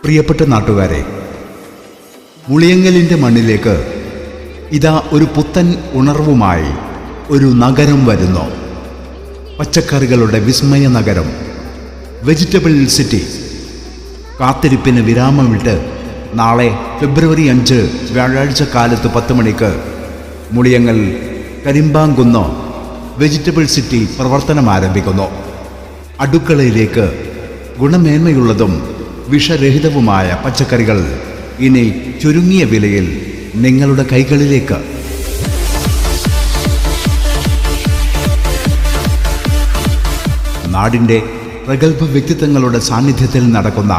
പ്രിയപ്പെട്ട നാട്ടുകാരെ, മുളിയങ്ങലിൻ്റെ മണ്ണിലേക്ക് ഇതാ ഒരു പുത്തൻ ഉണർവുമായി ഒരു നഗരം വരുന്നു. പച്ചക്കറികളുടെ വിസ്മയ നഗരം, വെജിറ്റബിൾ സിറ്റി. കാത്തിരിപ്പിന് വിരാമമിട്ട് നാളെ ഫെബ്രുവരി 5 വ്യാഴാഴ്ച കാലത്ത് 10 മണിക്ക് മുളിയങ്ങൽ കരിമ്പാങ്കുന്ന് വെജിറ്റബിൾ സിറ്റി പ്രവർത്തനം ആരംഭിക്കുന്നു. അടുക്കളയിലേക്ക് ഗുണമേന്മയുള്ളതും വിഷരഹിതവുമായ പച്ചക്കറികൾ ഇനി ചുരുങ്ങിയ വിലയിൽ നിങ്ങളുടെ കൈകളിലേക്ക്. നാടിൻ്റെ പ്രഗത്ഭ വ്യക്തിത്വങ്ങളുടെ സാന്നിധ്യത്തിൽ നടക്കുന്ന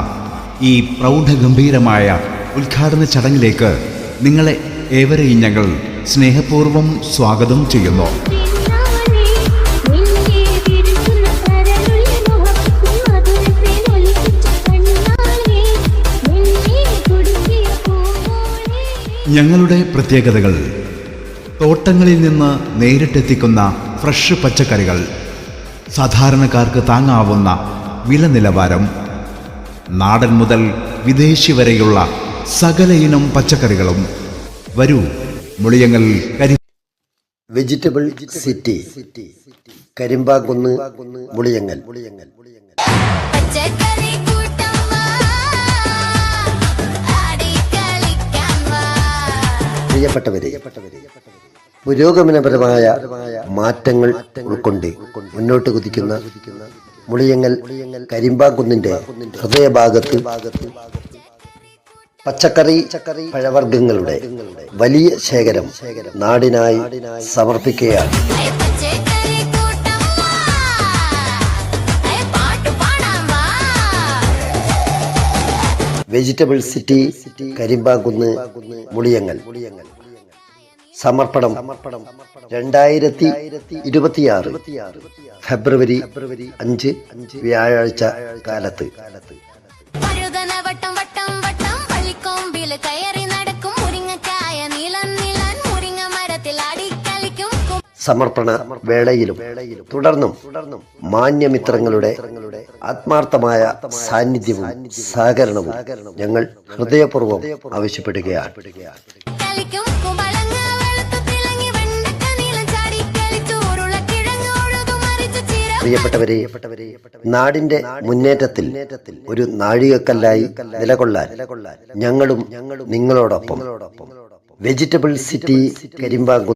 ഈ പ്രൗഢഗംഭീരമായ ഉദ്ഘാടന ചടങ്ങിലേക്ക് നിങ്ങളെ ഏവരെയും ഞങ്ങൾ സ്നേഹപൂർവ്വം സ്വാഗതം ചെയ്യുന്നു. ഞങ്ങളുടെ പ്രത്യേകതകൾ: തോട്ടങ്ങളിൽ നിന്ന് നേരിട്ടെത്തിക്കുന്ന ഫ്രഷ് പച്ചക്കറികൾ, സാധാരണക്കാർക്ക് താങ്ങാവുന്ന വില നിലവാരം, നാടൻ മുതൽ വിദേശി വരെയുള്ള സകല ഇനം പച്ചക്കറികളും. വരൂ, മുളിയങ്ങൽ വെജിറ്റബിൾ സിറ്റി, കരിമ്പാങ്കുന്ന്, മുളിയങ്ങൽ. പ്രിയപ്പെട്ടവരെ, പുരോഗമനപരമായ മാറ്റങ്ങൾ ഉൾക്കൊണ്ട് മുന്നോട്ട് കുതിക്കുന്ന മുളിയങ്ങൽ കരിമ്പാങ്കുന്നിന്റെ ഹൃദയഭാഗത്ത് പച്ചക്കറി പഴവർഗ്ഗങ്ങളുടെ വലിയ ശേഖരം നാടിനായി സമർപ്പിക്കുകയാണ്. Vegetable city, Karimpankunnu, Muliyangal. സമർപ്പണം 2026 ഫെബ്രുവരി 5 വ്യാഴാഴ്ച കാലത്ത്. സമർപ്പണ വേളയിലും തുടർന്നും മാന്യമിത്രങ്ങളുടെ ആത്മാർത്ഥമായ സാന്നിധ്യവും സഹകരണവും ഞങ്ങൾ ഹൃദയപൂർവ്വം ആവശ്യപ്പെടുകയാണ്. പ്രിയപ്പെട്ടവരെ, നാടിന്റെ മുന്നേറ്റത്തിൽ ഒരു നാഴികക്കല്ലായി നിലകൊള്ളാൻ ഞങ്ങളും നിങ്ങളോടൊപ്പം. Vegetable city, കരിമ്പാങ്കുന്ന്.